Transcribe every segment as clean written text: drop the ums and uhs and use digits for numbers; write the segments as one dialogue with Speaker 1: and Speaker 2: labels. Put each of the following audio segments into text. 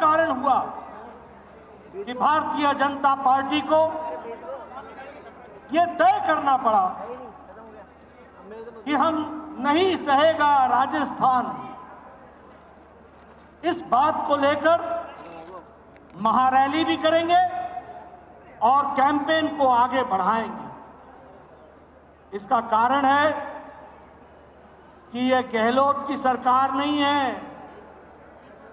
Speaker 1: कारण हुआ कि भारतीय जनता पार्टी को यह तय करना पड़ा कि हम नहीं सहेगा राजस्थान। इस बात को लेकर महारैली भी करेंगे और कैंपेन को आगे बढ़ाएंगे। इसका कारण है कि यह गहलोत की सरकार नहीं है,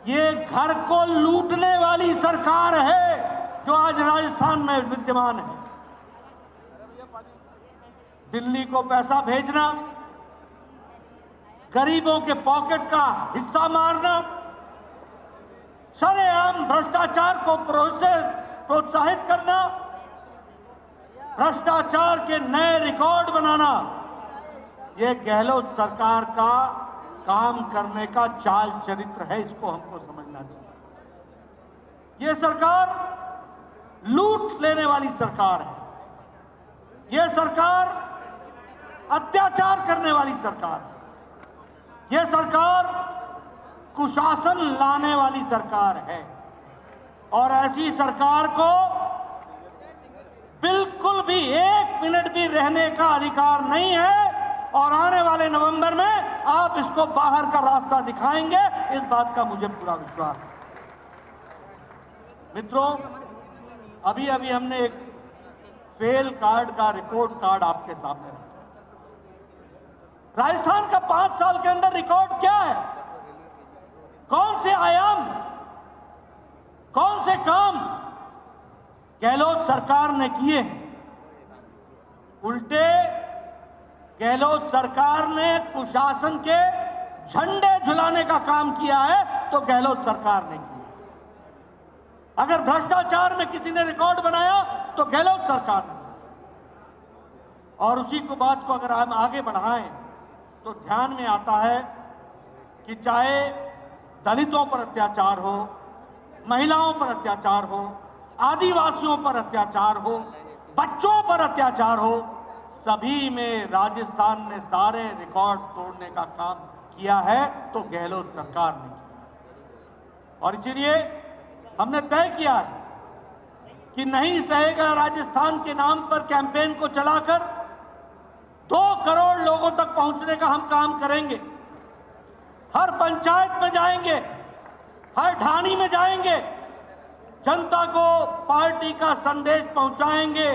Speaker 1: ये घर को लूटने वाली सरकार है जो आज राजस्थान में विद्यमान है। दिल्ली को पैसा भेजना, गरीबों के पॉकेट का हिस्सा मारना, सरेआम भ्रष्टाचार को प्रोत्साहित करना, भ्रष्टाचार के नए रिकॉर्ड बनाना, यह गहलोत सरकार का काम करने का चाल चरित्र है। इसको हमको समझना चाहिए। यह सरकार लूट लेने वाली सरकार है। यह सरकार अत्याचार करने वाली सरकार है। यह सरकार कुशासन लाने वाली सरकार है और ऐसी सरकार को बिल्कुल भी एक मिनट भी रहने का अधिकार नहीं है। और आने वाले नवंबर में आप इसको बाहर का रास्ता दिखाएंगे, इस बात का मुझे पूरा विश्वास है। मित्रों, अभी अभी हमने एक फेल कार्ड का रिपोर्ट कार्ड आपके सामने रखा। राजस्थान का 5 साल के अंदर रिकॉर्ड क्या है? कौन से आयाम, कौन से काम गहलोत सरकार ने किए हैं? उल्टे गहलोत सरकार ने कुशासन के झंडे झुलाने का काम किया है तो गहलोत सरकार ने किया। अगर भ्रष्टाचार में किसी ने रिकॉर्ड बनाया तो गहलोत सरकार ने। और उसी को बात को अगर हम आगे बढ़ाएं तो ध्यान में आता है कि चाहे दलितों पर अत्याचार हो, महिलाओं पर अत्याचार हो, आदिवासियों पर अत्याचार हो, बच्चों पर अत्याचार हो, सभी में राजस्थान ने सारे रिकॉर्ड तोड़ने का काम किया है तो गहलोत सरकार ने किया। और इसलिए हमने तय किया है कि नहीं सहेगा राजस्थान के नाम पर कैंपेन को चलाकर 2 करोड़ लोगों तक पहुंचने का हम काम करेंगे। हर पंचायत में जाएंगे, हर ढाणी में जाएंगे, जनता को पार्टी का संदेश पहुंचाएंगे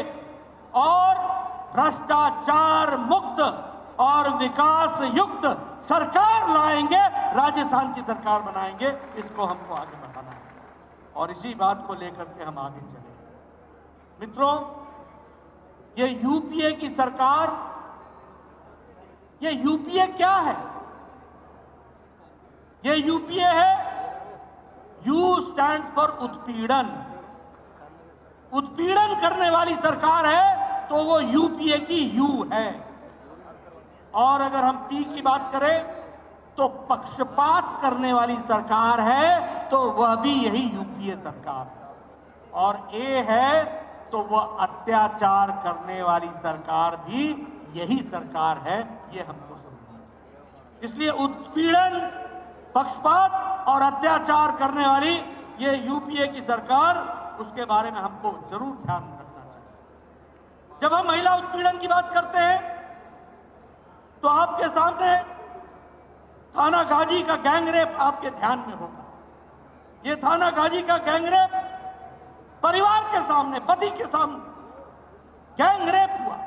Speaker 1: और भ्रष्टाचार मुक्त और विकास युक्त सरकार लाएंगे, राजस्थान की सरकार बनाएंगे। इसको हमको आगे बढ़ाना है और इसी बात को लेकर के हम आगे चलेंगे। मित्रों, ये यूपीए की सरकार, ये यूपीए क्या है? ये यूपीए है, यू स्टैंड फॉर उत्पीड़न। उत्पीड़न करने वाली सरकार है तो वो यूपीए की यू है। और अगर हम पी की बात करें तो पक्षपात करने वाली सरकार है तो वह भी यही यूपीए सरकार है। और ए है तो वह अत्याचार करने वाली सरकार भी यही सरकार है। ये हमको समझना चाहिए। इसलिए उत्पीड़न, पक्षपात और अत्याचार करने वाली ये यूपीए की सरकार, उसके बारे में हमको जरूर ध्यान रखना चाहिए। जब हम महिला उत्पीड़न की बात करते हैं तो आपके सामने थानागाजी का गैंगरेप आपके ध्यान में होगा। ये थानागाजी का गैंगरेप परिवार के सामने, पति के सामने गैंगरेप हुआ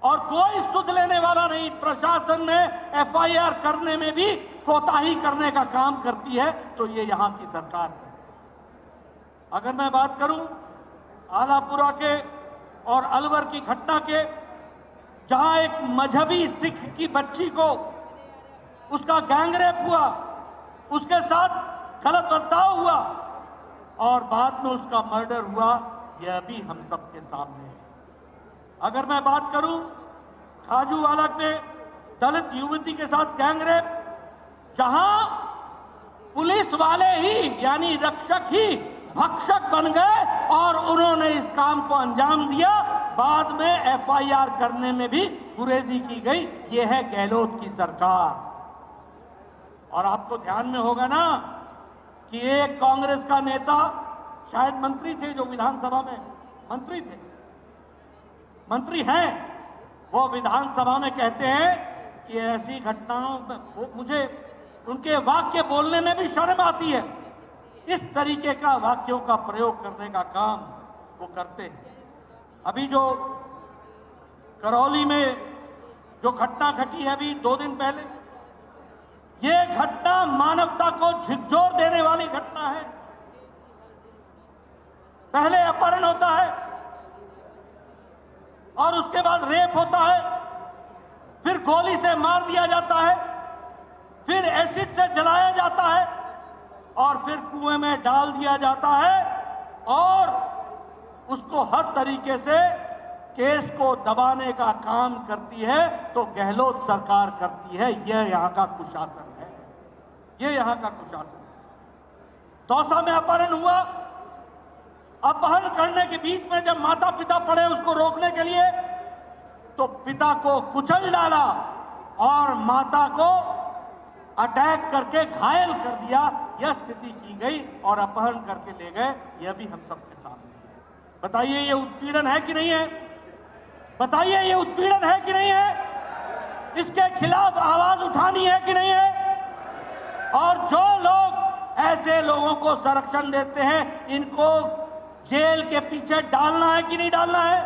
Speaker 1: और कोई सुध लेने वाला नहीं। प्रशासन ने एफआईआर करने में भी कोताही करने का काम करती है तो ये यहां की सरकार है। अगर मैं बात करूं आलापुरा के और अलवर की घटना के, जहां एक मजहबी सिख की बच्ची को उसका गैंगरेप हुआ, उसके साथ गलत बर्ताव हुआ और बाद में उसका मर्डर हुआ, यह भी हम सबके सामने है। अगर मैं बात करूं खाजूवाला के दलित युवती के साथ गैंगरेप, जहां पुलिस वाले ही यानी रक्षक ही भक्षक बन गए और उन्होंने इस काम को अंजाम दिया, बाद में एफआईआर करने में भी गुरेजी की गई। यह है गहलोत की सरकार। और आपको ध्यान में होगा ना कि एक कांग्रेस का नेता, शायद मंत्री थे, जो विधानसभा में मंत्री थे, मंत्री हैं, वो विधानसभा में कहते हैं कि ऐसी घटनाओं में मुझे उनके वाक्य बोलने में भी शर्म आती है। इस तरीके का वाक्यों का प्रयोग करने का काम वो करते हैं। अभी जो करौली में जो घटना घटी है अभी 2 दिन पहले, ये घटना मानवता को झकझोर देने वाली घटना है। पहले अपहरण होता है और उसके बाद रेप होता है, फिर गोली से मार दिया जाता है, फिर एसिड से जलाया जाता है और फिर कुएं में डाल दिया जाता है और उसको हर तरीके से केस को दबाने का काम करती है तो गहलोत सरकार करती है। यह यहां का कुशासन है, यह यहां का कुशासन है। दौसा में अपहरण हुआ, अपहरण करने के बीच में जब माता पिता पड़े उसको रोकने के लिए, तो पिता को कुचल डाला और माता को अटैक करके घायल कर दिया। यह स्थिति की गई और अपहरण करके ले गए। यह भी हम सबके सामने है। बताइए ये उत्पीड़न है कि नहीं है? बताइए ये उत्पीड़न है कि नहीं है? इसके खिलाफ आवाज उठानी है कि नहीं है? और जो लोग ऐसे लोगों को संरक्षण देते हैं, इनको जेल के पीछे डालना है कि नहीं डालना है?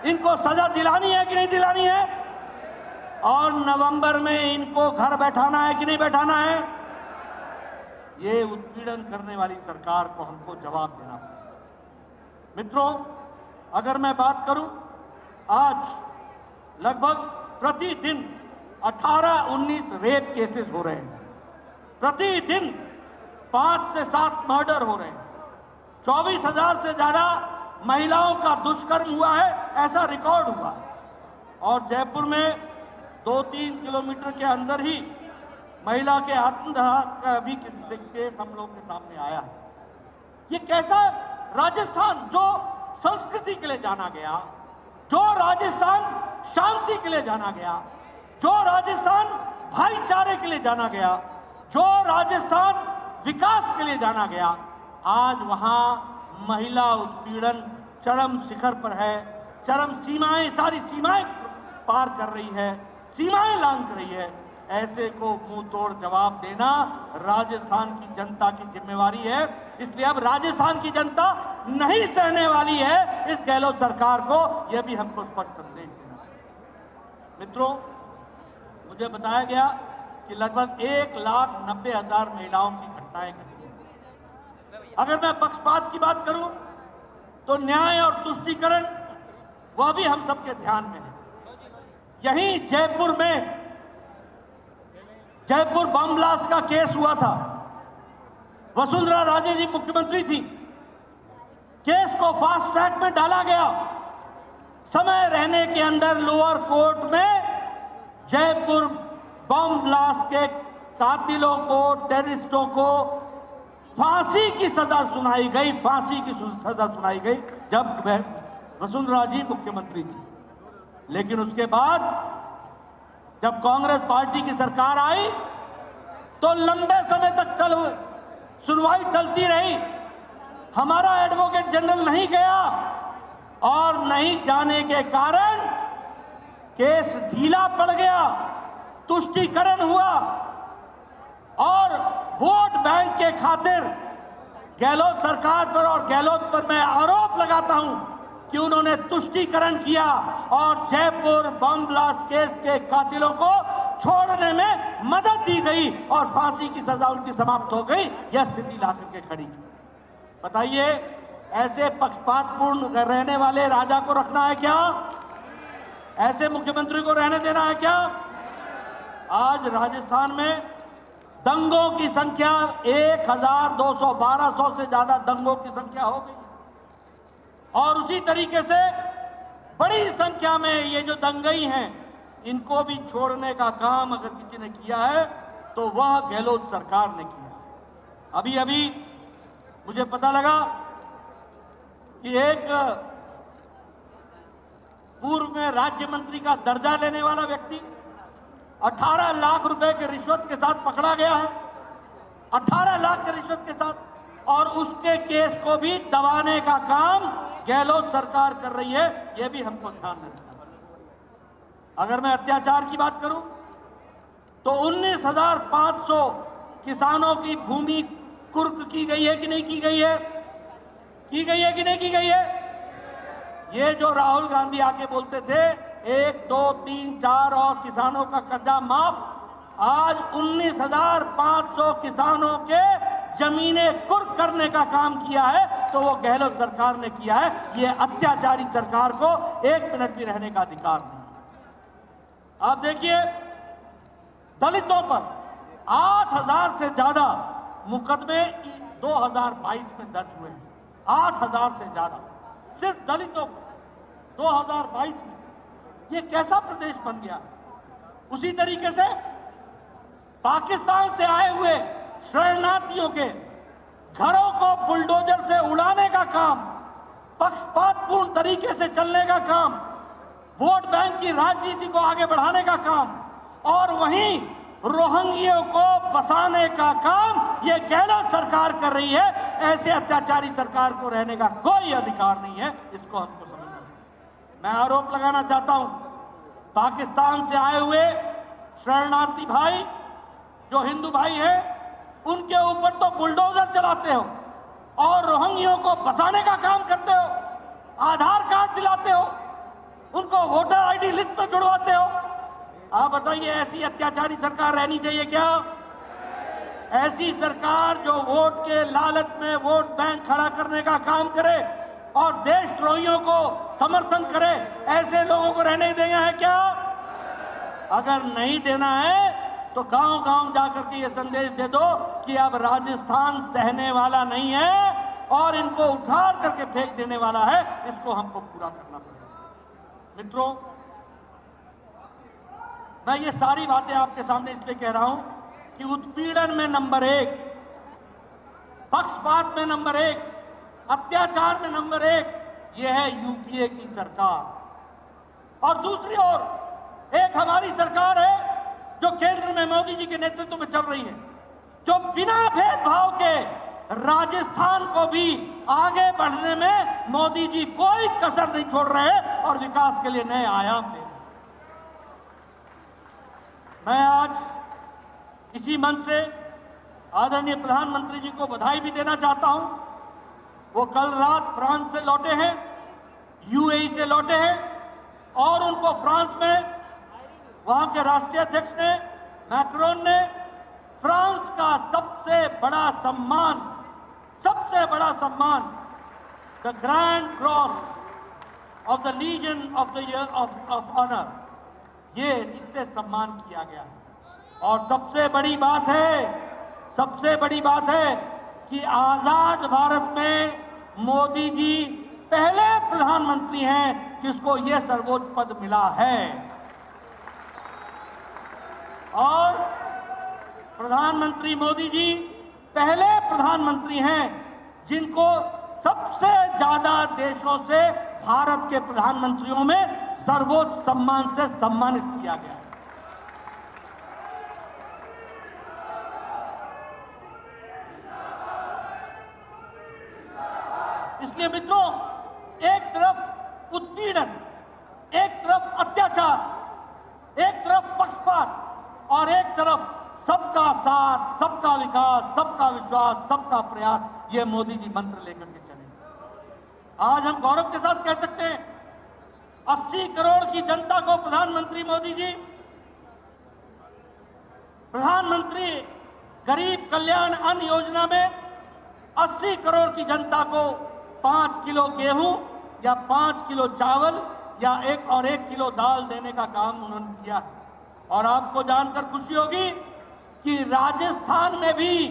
Speaker 1: इनको सजा दिलानी है कि नहीं दिलानी है? और नवंबर में इनको घर बैठाना है कि नहीं बैठाना है? ये उत्पीड़न करने वाली सरकार को हमको जवाब देना पड़ेगा। मित्रों, अगर मैं बात करूं, आज लगभग प्रतिदिन 18-19 रेप केसेस हो रहे हैं, प्रतिदिन 5 से 7 मर्डर हो रहे हैं, 24,000 से ज्यादा महिलाओं का दुष्कर्म हुआ है, ऐसा रिकॉर्ड हुआ है। और जयपुर में 2-3 किलोमीटर के अंदर ही महिला के आत्मदाह का भी केस हम लोग के सामने आया है। ये कैसा राजस्थान जो संस्कृति के लिए जाना गया, जो राजस्थान शांति के लिए जाना गया, जो राजस्थान भाईचारे के लिए जाना गया, जो राजस्थान विकास के लिए जाना गया, आज वहां महिला उत्पीड़न चरम शिखर पर है। चरम सीमाएं, सारी सीमाएं पार कर रही है, सीमाएं लांघ रही है। ऐसे को मुंह तोड़ जवाब देना राजस्थान की जनता की जिम्मेवारी है। इसलिए अब राजस्थान की जनता नहीं सहने वाली है इस गहलोत सरकार को। यह भी हमको स्पष्ट संदेश देना है। मित्रों, मुझे बताया गया कि लगभग 1,90,000 महिलाओं की घटनाएं घटी। अगर मैं पक्षपात की बात करूं तो न्याय और तुष्टीकरण वह भी हम सबके ध्यान में है। यहीं जयपुर बम ब्लास्ट का केस हुआ था। वसुंधरा राजे जी मुख्यमंत्री थी, केस को फास्ट ट्रैक में डाला गया। समय रहने के अंदर लोअर कोर्ट में जयपुर बम ब्लास्ट के कातिलों को, टेररिस्टों को फांसी की सजा सुनाई गई, फांसी की सजा सुनाई गई जब वसुंधरा जी मुख्यमंत्री थी। लेकिन उसके बाद जब कांग्रेस पार्टी की सरकार आई तो लंबे समय तक सुनवाई टलती रही। हमारा एडवोकेट जनरल नहीं गया और नहीं जाने के कारण केस ढीला पड़ गया, तुष्टीकरण हुआ और वोट बैंक के खातिर गहलोत सरकार पर और गहलोत पर मैं आरोप लगाता हूं कि उन्होंने तुष्टीकरण किया और जयपुर बम ब्लास्ट केस के कातिलों को छोड़ने में मदद दी गई और फांसी की सजा उनकी समाप्त हो गई। यह स्थिति ला करके खड़ी की। बताइए, ऐसे पक्षपातपूर्ण रहने वाले राजा को रखना है क्या? ऐसे मुख्यमंत्री को रहने देना है क्या? आज राजस्थान में दंगों की संख्या 1,200-1,200 से ज्यादा दंगों की संख्या हो गई और उसी तरीके से बड़ी संख्या में ये जो दंगई हैं, इनको भी छोड़ने का काम अगर किसी ने किया है तो वह गहलोत सरकार ने किया। अभी अभी मुझे पता लगा कि एक पूर्व में राज्य मंत्री का दर्जा लेने वाला व्यक्ति 18 लाख रुपए के रिश्वत के साथ पकड़ा गया है। 18 लाख की रिश्वत के साथ, और उसके केस को भी दबाने का काम गहलोत सरकार कर रही है। यह भी हमको ध्यान रखना है। अगर मैं अत्याचार की बात करूं तो 19,500 किसानों की भूमि कुर्क की गई है कि नहीं की गई है? की गई है कि नहीं की गई है? ये जो राहुल गांधी आके बोलते थे 1, 2, 3, 4 और किसानों का कर्जा माफ, आज 19,500 किसानों के जमीनें कुर्क करने का काम किया है, तो वो गहलोत सरकार ने किया है। ये अत्याचारी सरकार को 1 मिनट भी रहने का अधिकार नहीं। आप देखिए, दलितों पर 8,000 से ज्यादा मुकदमे 2022 में दर्ज हुए हैं। 8,000 से ज्यादा सिर्फ दलितों को 2022 में। ये कैसा प्रदेश बन गया? उसी तरीके से पाकिस्तान से आए हुए शरणार्थियों के घरों को बुलडोजर से उड़ाने का काम, पक्षपातपूर्ण तरीके से चलने का काम, वोट बैंक की राजनीति को आगे बढ़ाने का काम, और वहीं रोहिंग्यों को बसाने का काम ये गहलोत सरकार कर रही है। ऐसे अत्याचारी सरकार को रहने का कोई अधिकार नहीं है। इसको हमको समझना चाहिए। मैं आरोप लगाना चाहता हूं, पाकिस्तान से आए हुए शरणार्थी भाई जो हिंदू भाई हैं, उनके ऊपर तो बुलडोजर चलाते हो और रोहिंग्यों को बसाने का काम करते हो, आधार कार्ड दिलाते हो, उनको वोटर आईडी लिस्ट में जुड़वाते हो। आप बताइए, ऐसी अत्याचारी सरकार रहनी चाहिए क्या? ऐसी सरकार जो वोट के लालच में वोट बैंक खड़ा करने का काम करे और देशद्रोहियों को समर्थन करे, ऐसे लोगों को रहने देना है क्या? अगर नहीं देना है तो गांव-गांव जाकर के ये संदेश दे दो कि अब राजस्थान सहने वाला नहीं है और इनको उठार करके फेंक देने वाला है। इसको हमको पूरा करना पड़ेगा। मित्रों, मैं ये सारी बातें आपके सामने इसलिए कह रहा हूं कि उत्पीड़न में नंबर 1, पक्षपात में नंबर 1, अत्याचार में नंबर 1 ये है यूपीए की सरकार। और दूसरी ओर एक हमारी सरकार है जो केंद्र में मोदी जी के नेतृत्व में चल रही है, जो बिना भेदभाव के राजस्थान को भी आगे बढ़ने में मोदी जी कोई कसर नहीं छोड़ रहे और विकास के लिए नए आयाम दे रहे। मैं आज इसी मंच से आदरणीय प्रधानमंत्री जी को बधाई भी देना चाहता हूं। वो कल रात फ्रांस से लौटे हैं, यूएई से लौटे हैं, और उनको फ्रांस में वहां के राष्ट्रीय अध्यक्ष ने, मैक्रोन ने, फ्रांस का सबसे बड़ा सम्मान the grand cross of the legion of the year of honour, ये इससे सम्मान किया गया। और सबसे बड़ी बात है कि आजाद भारत में मोदी जी पहले प्रधानमंत्री हैं जिसको ये सर्वोच्च पद मिला है। और प्रधानमंत्री मोदी जी पहले प्रधानमंत्री हैं जिनको सबसे ज्यादा देशों से भारत के प्रधानमंत्रियों में सर्वोच्च सम्मान से सम्मानित किया गया। इसलिए मित्रों, एक तरफ उत्पीड़न, एक तरफ अत्याचार, एक तरफ पक्षपात और एक तरफ सबका साथ, सबका विकास, सबका विश्वास, सबका प्रयास, ये मोदी जी मंत्र लेकर के चले। आज हम गौरव के साथ कह सकते हैं 80 करोड़ की जनता को प्रधानमंत्री मोदी जी, प्रधानमंत्री गरीब कल्याण अन्न योजना में 80 करोड़ की जनता को 5 किलो गेहूं या 5 किलो चावल या 1 किलो दाल देने का काम उन्होंने किया। और आपको जानकर खुशी होगी कि राजस्थान में भी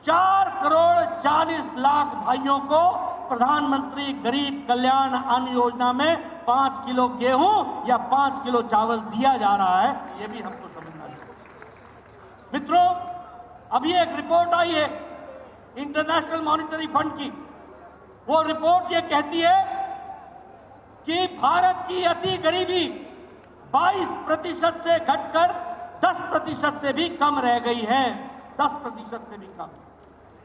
Speaker 1: 4 करोड़ 40 लाख भाइयों को प्रधानमंत्री गरीब कल्याण अन्न योजना में 5 किलो गेहूं या 5 किलो चावल दिया जा रहा है। ये भी हमको समझना चाहिए। मित्रों, अभी एक रिपोर्ट आई है इंटरनेशनल मॉनिटरी फंड की। वो रिपोर्ट ये कहती है कि भारत की अति गरीबी 22% से घटकर 10% से भी कम रह गई है। 10% से भी कम।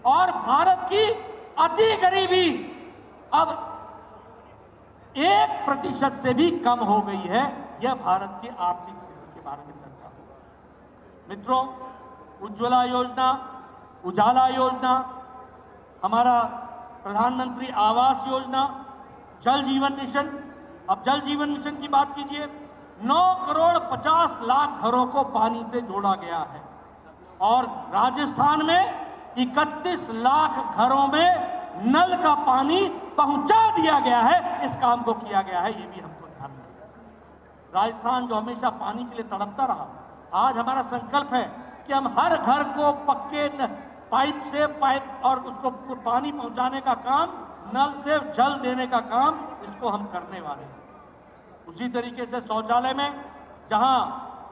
Speaker 1: और भारत की अति गरीबी अब 1% से भी कम हो गई है। यह भारत की आर्थिक स्थिति के बारे में चर्चा हो। मित्रों, उज्ज्वला योजना, उजाला योजना, हमारा प्रधानमंत्री आवास योजना, जल जीवन मिशन, अब जल जीवन मिशन की बात कीजिए, 9 करोड़ 50 लाख घरों को पानी से जोड़ा गया है और राजस्थान में 31 लाख घरों में नल का पानी पहुंचा दिया गया है। इस काम को किया गया है, ये भी हमको ध्यान रखना। राजस्थान जो हमेशा पानी के लिए तड़पता रहा, आज हमारा संकल्प है कि हम हर घर को पक्के पाइप से और उसको पानी पहुंचाने का काम, नल से जल देने का काम, इसको हम करने वाले हैं। उसी तरीके से शौचालय में जहां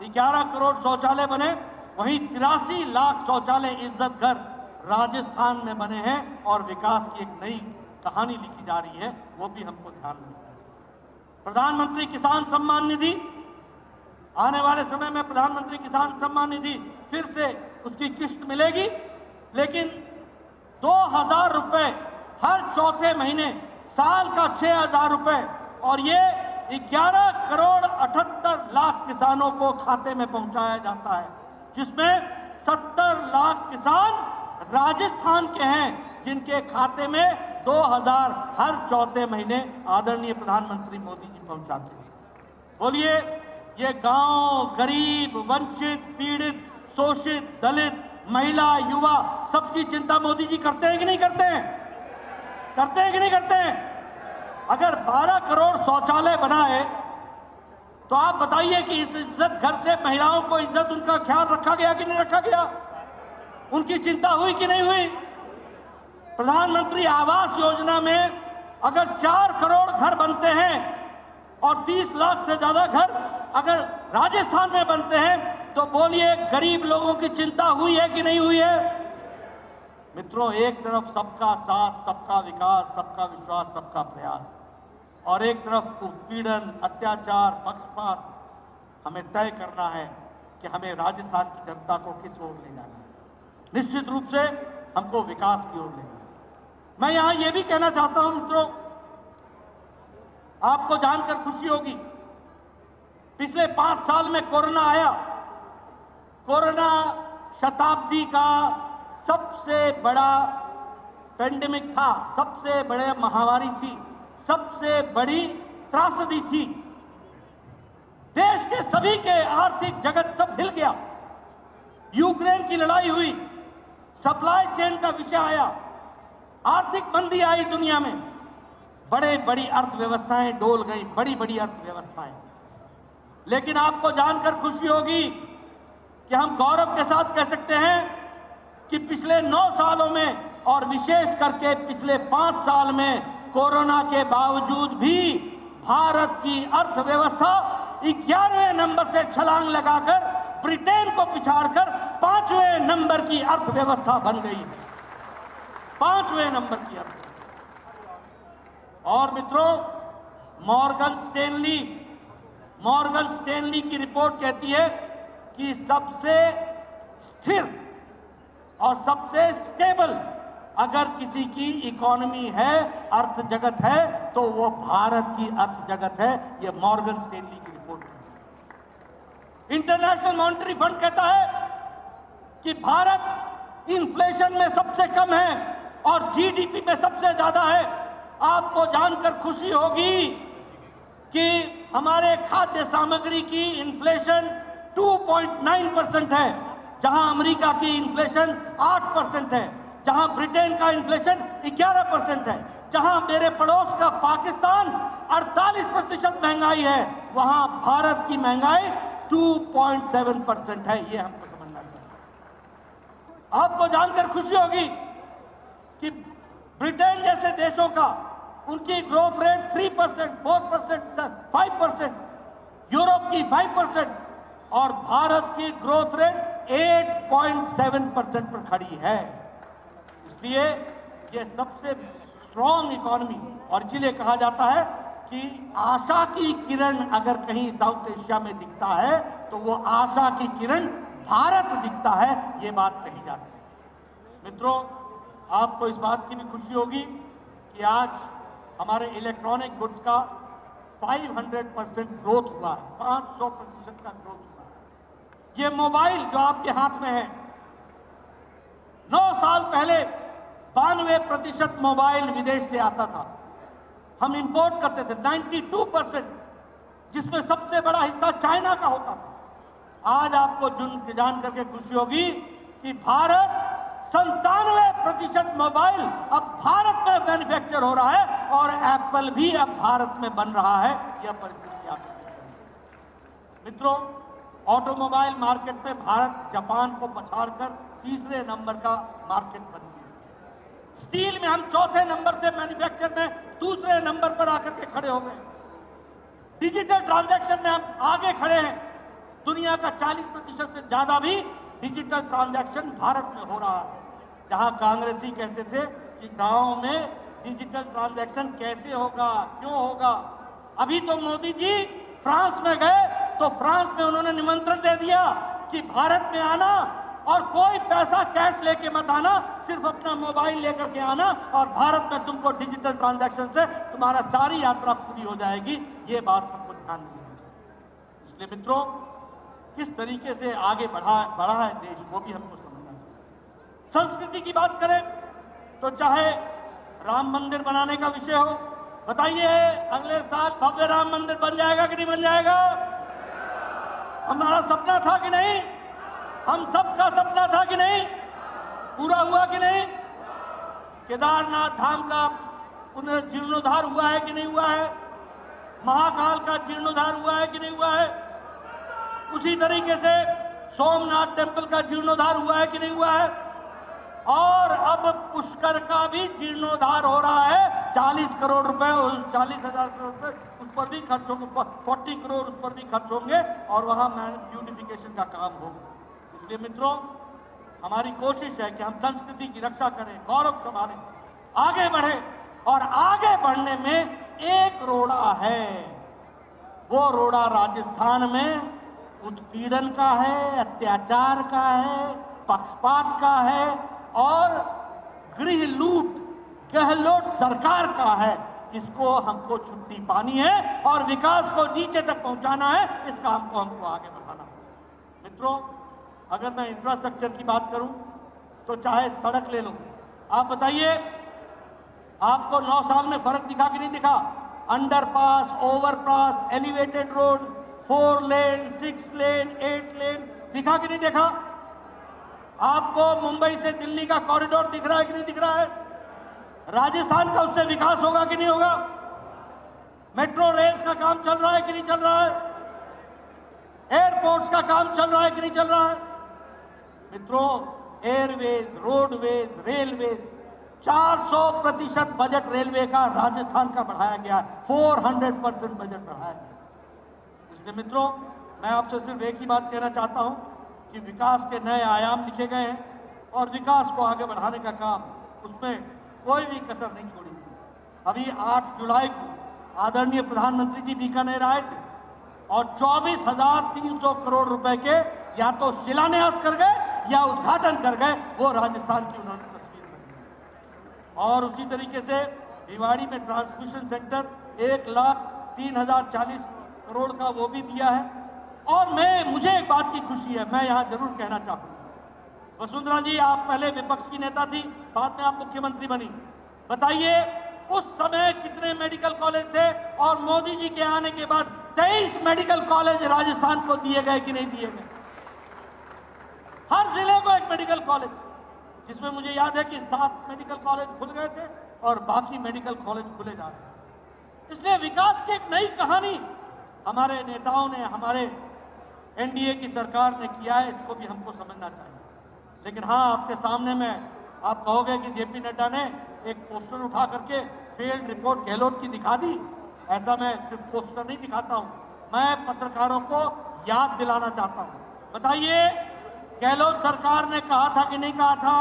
Speaker 1: 11 करोड़ शौचालय बने, वहीं 83 लाख शौचालय इज्जत घर राजस्थान में बने हैं और विकास की एक नई कहानी लिखी जा रही है, वो भी हमको ध्यान रखना है। प्रधानमंत्री किसान सम्मान निधि, आने वाले समय में प्रधानमंत्री किसान सम्मान निधि फिर से उसकी किस्त मिलेगी, लेकिन 2000 रुपए हर चौथे महीने, साल का 6000 रुपए, और ये 11 करोड़ 78 लाख किसानों को खाते में पहुंचाया जाता है, जिसमें 70 लाख किसान राजस्थान के हैं, जिनके खाते में 2000 हर चौथे महीने आदरणीय प्रधानमंत्री मोदी जी पहुंचाते हैं। बोलिए, ये गांव, गरीब, वंचित, पीड़ित, शोषित, दलित, महिला, युवा, सबकी चिंता मोदी जी करते हैं कि नहीं करते हैं? करते हैं कि नहीं करते हैं? अगर 12 करोड़ शौचालय बनाए तो आप बताइए कि इस इज्जत घर से महिलाओं को इज्जत, उनका ख्याल रखा गया कि नहीं रखा गया? उनकी चिंता हुई कि नहीं हुई? प्रधानमंत्री आवास योजना में अगर 4 करोड़ घर बनते हैं और 30 लाख से ज्यादा घर अगर राजस्थान में बनते हैं, तो बोलिए गरीब लोगों की चिंता हुई है कि नहीं हुई है? मित्रों, एक तरफ सबका साथ, सबका विकास, सबका विश्वास, सबका प्रयास, और एक तरफ उत्पीड़न, अत्याचार, पक्षपात। हमें तय करना है कि हमें राजस्थान की जनता को किस ओर ले जाना है। निश्चित रूप से हमको विकास की ओर ले जाना है। मैं यहां यह भी कहना चाहता हूं मित्रों, आपको जानकर खुशी होगी, पिछले 5 साल में कोरोना आया। कोरोना शताब्दी का सबसे बड़ा पेंडेमिक था, सबसे बड़े महामारी थी, सबसे बड़ी त्रासदी थी। देश के सभी के आर्थिक जगत सब हिल गया। यूक्रेन की लड़ाई हुई, सप्लाई चेन का विषय आया, आर्थिक मंदी आई दुनिया में, बड़े बड़ी अर्थव्यवस्थाएं डोल गई, बड़ी बड़ी अर्थव्यवस्थाएं। लेकिन आपको जानकर खुशी होगी कि हम गौरव के साथ कह सकते हैं कि पिछले 9 सालों में और विशेष करके पिछले 5 साल में कोरोना के बावजूद भी भारत की अर्थव्यवस्था 11वें नंबर से छलांग लगाकर ब्रिटेन को पिछाड़कर 5वें नंबर की अर्थव्यवस्था बन गई। 5वें नंबर की अर्थव्यवस्था। और मित्रों, मॉर्गन स्टैनली की रिपोर्ट कहती है कि सबसे स्थिर और सबसे स्टेबल अगर किसी की इकोनॉमी है, अर्थ जगत है, तो वो भारत की अर्थ जगत है। ये मॉर्गन स्टैनली की रिपोर्ट है। इंटरनेशनल मॉनेटरी फंड कहता है कि भारत इन्फ्लेशन में सबसे कम है और जीडीपी में सबसे ज्यादा है। आपको जानकर खुशी होगी कि हमारे खाद्य सामग्री की इन्फ्लेशन 2.9% है, जहां अमेरिका की इन्फ्लेशन 8% है, जहां ब्रिटेन का इन्फ्लेशन 11% है, जहां मेरे पड़ोस का पाकिस्तान 48% महंगाई है, वहां भारत की महंगाई 2.7% है। ये हमको समझना चाहिए। आपको जानकर खुशी होगी कि ब्रिटेन जैसे देशों का उनकी ग्रोथ रेट 3%, 4%, 5%, यूरोप की 5% और भारत की ग्रोथ रेट 8.7% पर खड़ी है। इसलिए ये सबसे स्ट्रॉन्ग इकोनॉमी, और इसीलिए कहा जाता है कि आशा की किरण अगर कहीं साउथ एशिया में दिखता है तो वो आशा की किरण भारत दिखता है। ये बात कही जाती है। मित्रों, आपको इस बात की भी खुशी होगी कि आज हमारे इलेक्ट्रॉनिक गुड्स का 500% ग्रोथ हुआ है, 500% का ग्रोथ हुआ है। ये मोबाइल जो आपके हाथ में है, 9 साल पहले 92% मोबाइल विदेश से आता था, हम इंपोर्ट करते थे 92%, जिसमें सबसे बड़ा हिस्सा चाइना का होता था। आज आपको जान करके खुशी होगी कि भारत 97% मोबाइल अब भारत में मैन्युफैक्चर हो रहा है और एप्पल भी अब भारत में बन रहा है। यह परिस्थिति आप मित्रों, ऑटोमोबाइल मार्केट में भारत जापान को पछाड़कर तीसरे नंबर का मार्केट बन गया। स्टील में हम चौथे नंबर से मैन्युफैक्चर में दूसरे नंबर पर आकर के खड़े हो गए। डिजिटल ट्रांजैक्शन में हम आगे खड़े हैं। दुनिया का 40% से ज्यादा भी डिजिटल ट्रांजैक्शन भारत में हो रहा है। जहां कांग्रेसी कहते थे कि गांव में डिजिटल ट्रांजैक्शन कैसे होगा, क्यों होगा, अभी तो मोदी जी फ्रांस में गए तो फ्रांस में उन्होंने निमंत्रण दे दिया कि भारत में आना और कोई पैसा कैश लेके मत आना, सिर्फ अपना मोबाइल लेकर के आना और भारत में तुमको डिजिटल ट्रांजैक्शन से तुम्हारा सारी यात्रा पूरी हो जाएगी। ये बात हमको ध्यान देनी चाहिए। इसलिए मित्रों, किस तरीके से आगे बढ़ा है देश, वो भी हमको समझना चाहिए। संस्कृति की बात करें तो चाहे राम मंदिर बनाने का विषय हो, बताइए अगले साल भव्य राम मंदिर बन जाएगा कि नहीं बन जाएगा? हमारा सपना था कि नहीं? हम सबका सपना था कि नहीं? पूरा हुआ कि नहीं? केदारनाथ धाम का पुनर्जीर्णोद्धार हुआ है कि नहीं हुआ है? महाकाल का जीर्णोद्धार हुआ है कि नहीं हुआ है? उसी तरीके से सोमनाथ टेम्पल का जीर्णोद्धार हुआ है कि नहीं हुआ है? और अब पुष्कर का भी जीर्णोद्धार हो रहा है। 40 करोड़ रुपए, 40,000 करोड़ रुपए उस पर भी खर्च होंगे, 40 करोड़ उस पर भी खर्च होंगे और वहां ब्यूटिफिकेशन का काम होगा। इसलिए मित्रों, हमारी कोशिश है कि हम संस्कृति की रक्षा करें, गौरव संभालें, आगे बढ़े। और आगे बढ़ने में एक रोड़ा है, वो रोड़ा राजस्थान में उत्पीड़न का है, अत्याचार का है, पक्षपात का है और गृह लूट गहलोत सरकार का है। इसको हमको छुट्टी पानी है और विकास को नीचे तक पहुंचाना है। इस काम को हमको आगे बढ़ाना है। मित्रों, अगर मैं इंफ्रास्ट्रक्चर की बात करूं तो चाहे सड़क ले लो, आप बताइए आपको 9 साल में फर्क दिखा कि नहीं दिखा? अंडरपास, ओवरपास, एलिवेटेड रोड, 4 लेन, 6 लेन, 8 लेन दिखा कि नहीं देखा? आपको मुंबई से दिल्ली का कॉरिडोर दिख रहा है कि नहीं दिख रहा है? राजस्थान का उससे विकास होगा कि नहीं होगा? मेट्रो रेल का काम चल रहा है कि नहीं चल रहा है? एयरपोर्ट्स का काम चल रहा है कि नहीं चल रहा है? मित्रों, Airways, roadways, railways 400% budget railway का राजस्थान का बढ़ाया गया है। 400% बजट बढ़ाया गया। इसलिए मित्रों, मैं आपसे सिर्फ एक ही बात कहना चाहता हूं कि विकास के नए आयाम लिखे गए हैं और विकास को आगे बढ़ाने का काम, उसमें कोई भी कसर नहीं छोड़ी थी। अभी 8 जुलाई को आदरणीय प्रधानमंत्री जी बीकानेर आए थे और 24,300 करोड़ रुपए के या तो शिलान्यास कर गए या उद्घाटन कर गए। वो राजस्थान की उन्होंने तस्वीर बनाई। और उसी तरीके से भिवाड़ी में ट्रांसमिशन सेंटर 1,03,040 करोड़ का वो भी दिया है। और मुझे एक बात की खुशी है, मैं यहां जरूर कहना चाहूंगा, वसुंधरा जी आप पहले विपक्ष की नेता थी, बाद में आप मुख्यमंत्री बनी। बताइए उस समय कितने मेडिकल कॉलेज थे और मोदी जी के आने के बाद 23 मेडिकल कॉलेज राजस्थान को दिए गए कि नहीं दिए गए? हर जिले को एक मेडिकल कॉलेज, जिसमें मुझे याद है कि 7 मेडिकल कॉलेज खुल गए थे और बाकी मेडिकल कॉलेज खुले जा रहे हैं। इसलिए विकास की एक नई कहानी हमारे नेताओं ने, हमारे एनडीए की सरकार ने किया है। इसको भी हमको समझना चाहिए। लेकिन हाँ, आपके सामने में आप कहोगे कि जेपी नड्डा ने एक पोस्टर उठा करके फेल्ड रिपोर्ट गहलोत की दिखा दी। ऐसा मैं सिर्फ पोस्टर नहीं दिखाता हूं, मैं पत्रकारों को याद दिलाना चाहता हूं। बताइए गहलोत सरकार ने कहा था कि नहीं कहा था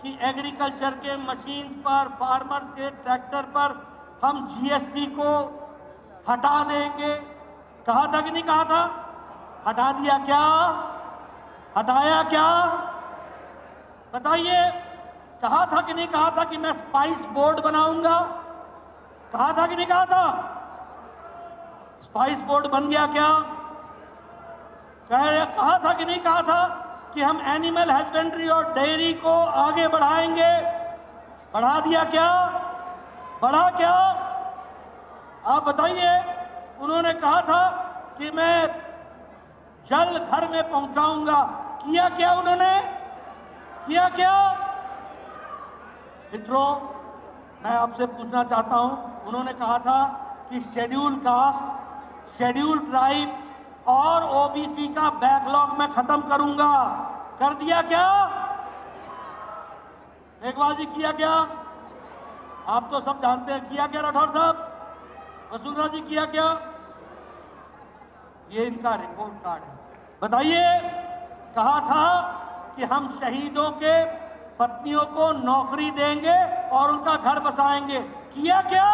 Speaker 1: कि एग्रीकल्चर के मशीन पर, फार्मर्स के ट्रैक्टर पर हम जीएसटी को हटा देंगे? कहा था कि नहीं कहा था? हटा दिया क्या? हटाया क्या? बताइए कहा था कि नहीं कहा था कि मैं स्पाइस बोर्ड बनाऊंगा? कहा था कि नहीं कहा था? स्पाइस बोर्ड बन गया क्या? कहा था कि नहीं कहा था कि हम एनिमल हस्बेंड्री और डेयरी को आगे बढ़ाएंगे? बढ़ा दिया क्या? बढ़ा क्या? आप बताइए। उन्होंने कहा था कि मैं जल घर में पहुंचाऊंगा, किया क्या उन्होंने? किया क्या? मित्रों, मैं आपसे पूछना चाहता हूं, उन्होंने कहा था कि शेड्यूल कास्ट, शेड्यूल ट्राइब और ओबीसी का बैकलॉग मैं खत्म करूंगा। कर दिया क्या? मेघवाल जी किया क्या? आप तो सब जानते हैं, किया क्या राठौर साहब? वसुंधरा जी किया क्या? ये इनका रिपोर्ट कार्ड है। बताइए। कहा था कि हम शहीदों के पत्नियों को नौकरी देंगे और उनका घर बसाएंगे, किया क्या?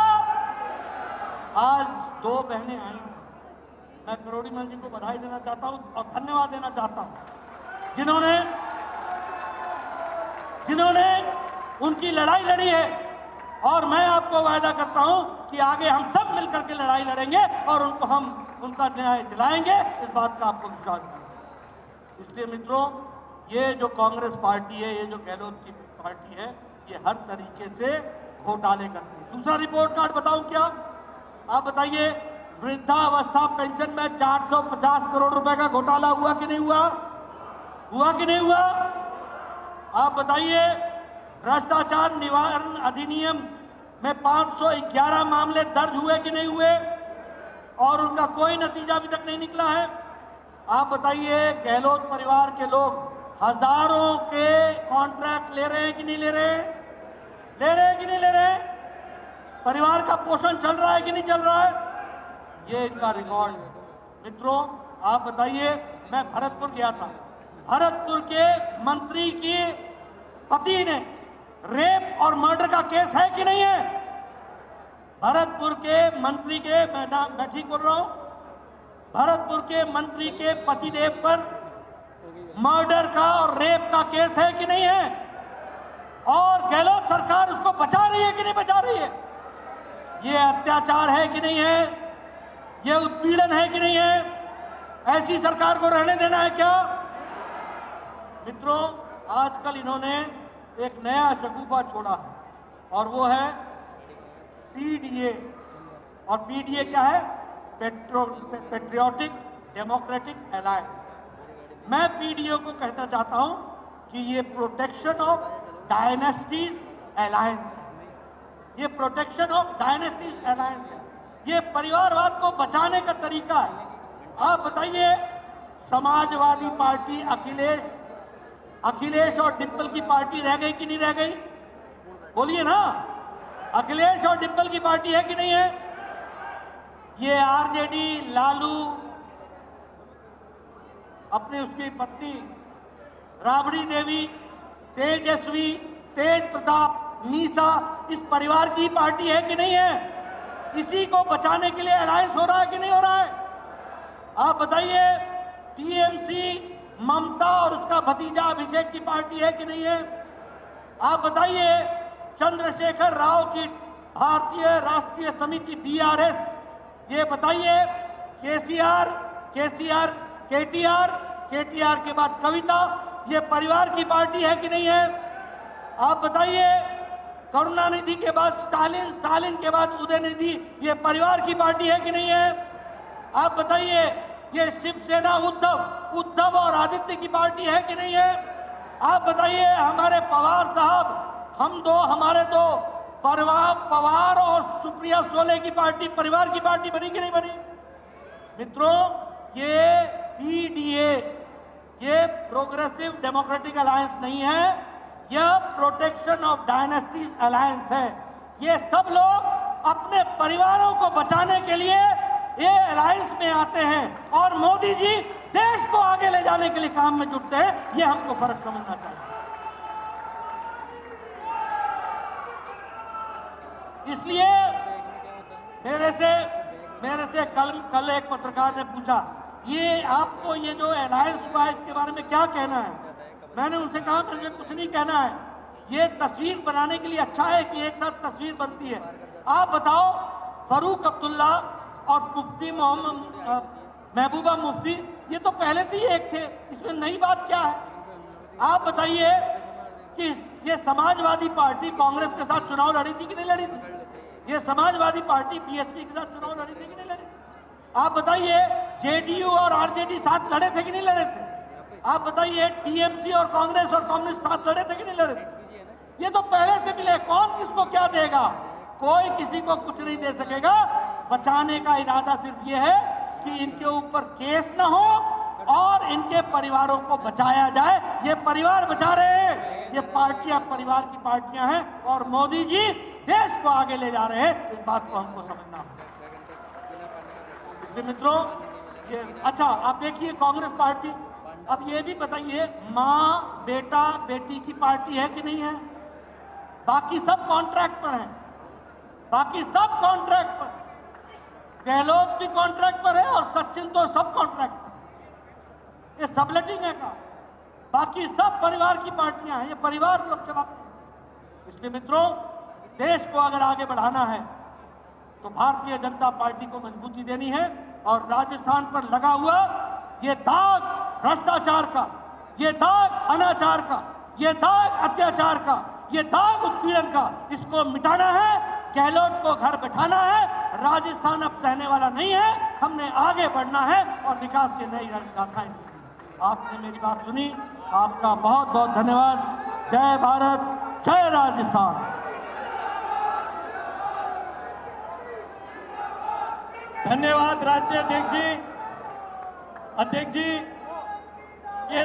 Speaker 1: आज दो बहनें आई, मैं करोड़ीमल जी को बधाई देना चाहता हूं और धन्यवाद देना चाहता हूं, जिन्होंने उनकी लड़ाई लड़ी है। और मैं आपको वायदा करता हूं कि आगे हम सब मिलकर के लड़ाई लड़ेंगे और उनका न्याय दिलाएंगे, इस बात का आपको विश्वास है। इसलिए मित्रों, ये जो कांग्रेस पार्टी है, ये जो गहलोत की पार्टी है, ये हर तरीके से घोटाले करती है। दूसरा रिपोर्ट कार्ड बताऊं क्या? आप बताइए। वृद्धावस्था पेंशन में 450 करोड़ रुपए का घोटाला हुआ कि नहीं हुआ? हुआ कि नहीं हुआ? आप बताइए। भ्रष्टाचार निवारण अधिनियम में 511 मामले दर्ज हुए कि नहीं हुए? और उनका कोई नतीजा अभी तक नहीं निकला है। आप बताइए। गहलोत परिवार के लोग हजारों के कॉन्ट्रैक्ट ले रहे हैं कि नहीं ले रहे? ले रहे हैं कि नहीं ले रहे? परिवार का पोषण चल रहा है कि नहीं चल रहा है? ये इनका रिकॉर्ड है। मित्रों, आप बताइए। मैं भरतपुर गया था, भरतपुर के मंत्री की पति ने रेप और मर्डर का केस है कि नहीं है? भरतपुर के मंत्री के, मैं ठीक बोल रहा हूं, भरतपुर के मंत्री के पतिदेव पर मर्डर का और रेप का केस है कि नहीं है? और गहलोत सरकार उसको बचा रही है कि नहीं बचा रही है? ये अत्याचार है कि नहीं है? ये उत्पीड़न है कि नहीं है? ऐसी सरकार को रहने देना है क्या? मित्रों, आजकल इन्होंने एक नया शगुफा छोड़ा है और वो है पीडीए। और पीडीए क्या है? Patriotic democratic alliance. मैं पीडीए को कहना चाहता हूं कि ये प्रोटेक्शन ऑफ डायनेस्टीज अलायंस है। ये प्रोटेक्शन ऑफ डायनेस्टीज अलायंस है। ये परिवारवाद को बचाने का तरीका है। आप बताइए। समाजवादी पार्टी अखिलेश और डिम्पल की पार्टी रह गई कि नहीं रह गई? बोलिए ना। अखिलेश और डिम्पल की पार्टी है कि नहीं है? ये आरजेडी, लालू, अपनी उसकी पत्नी राबड़ी देवी, तेजस्वी, तेज प्रताप, मीसा, इस परिवार की पार्टी है कि नहीं है? इसी को बचाने के लिए अलायंस हो रहा है कि नहीं हो रहा है? आप बताइए। टीएमसी ममता और उसका भतीजा अभिषेक की पार्टी है कि नहीं है? आप बताइए। चंद्रशेखर राव की भारतीय राष्ट्रीय समिति बीआरएस, ये बताइए। केटीआर के बाद कविता, ये परिवार की पार्टी है कि नहीं है? आप बताइए। करुणानिधि के बाद स्टालिन के बाद उदयनिधि, ये परिवार की पार्टी है कि नहीं है? आप बताइए। ये शिवसेना उद्धव और आदित्य की पार्टी है कि नहीं है? आप बताइए। हमारे पवार साहब, हमारे दो पवार और सुप्रिया सोले की पार्टी परिवार की पार्टी बनी कि नहीं बनी? मित्रों, ये पीडीए, ये प्रोग्रेसिव डेमोक्रेटिक अलायंस नहीं है, यह प्रोटेक्शन ऑफ डायनेस्टीज अलायंस है। ये सब लोग अपने परिवारों को बचाने के लिए ये अलायंस में आते हैं और मोदी जी देश को आगे ले जाने के लिए काम में जुटते हैं। ये हमको फर्क समझना चाहिए। इसलिए मेरे से कल एक पत्रकार ने पूछा, ये आपको ये जो अलायंस हुआ है इसके बारे में क्या कहना है? मैंने उनसे कहा मुझे कुछ नहीं कहना है, ये तस्वीर बनाने के लिए अच्छा है कि एक साथ तस्वीर बनती है। आप बताओ, फारूक अब्दुल्ला और मुफ्ती मोहम्मद महबूबा मुफ्ती, ये तो पहले से ही एक थे, इसमें नई बात क्या है? आप बताइए कि ये समाजवादी पार्टी कांग्रेस के साथ चुनाव लड़ी थी कि नहीं लड़ी थी? ये समाजवादी पार्टी बीएसपी के साथ चुनाव लड़ी थी कि नहीं लड़ी थी? आप बताइए, जेडीयू और आरजेडी साथ लड़े थे कि नहीं लड़े थे? आप बताइए, टीएमसी और कांग्रेस साथ लड़े थे कि नहीं लड़े थे? ये तो पहले से मिले, कौन किसको क्या देगा? कोई किसी को कुछ नहीं दे सकेगा। बचाने का इरादा सिर्फ ये है कि इनके ऊपर केस न हो और इनके परिवारों को बचाया जाए। ये परिवार बचा रहे हैं, ये पार्टियां परिवार की पार्टियां हैं और मोदी जी देश को आगे ले जा रहे हैं। इस बात को हमको समझना होगा। इसलिए मित्रों, ये अच्छा, आप देखिए कांग्रेस पार्टी, अब ये भी बताइए, माँ बेटा बेटी की पार्टी है कि नहीं है? बाकी सब कॉन्ट्रैक्ट पर हैं, बाकी सब कॉन्ट्रैक्ट पर। गहलोत भी कॉन्ट्रैक्ट पर है और सचिन तो सब कॉन्ट्रैक्ट पर। ये सबलेटिंग है का, बाकी सब परिवार की पार्टियां हैं, ये परिवार लोग चलाते हैं। इसलिए मित्रों, देश को अगर आगे बढ़ाना है तो भारतीय जनता पार्टी को मजबूती देनी है और राजस्थान पर लगा हुआ ये दाग भ्रष्टाचार का, ये दाग अनाचार का, ये दाग अत्याचार का, ये दाग उत्पीड़न का, इसको मिटाना है। गहलोत को घर बैठाना है। राजस्थान अब सहने वाला नहीं है, हमने आगे बढ़ना है और विकास की नई गाथाएं। आपने मेरी बात सुनी, आपका बहुत बहुत धन्यवाद। जय भारत, जय राजस्थान।
Speaker 2: धन्यवाद राष्ट्रीय अध्यक्ष जी। ये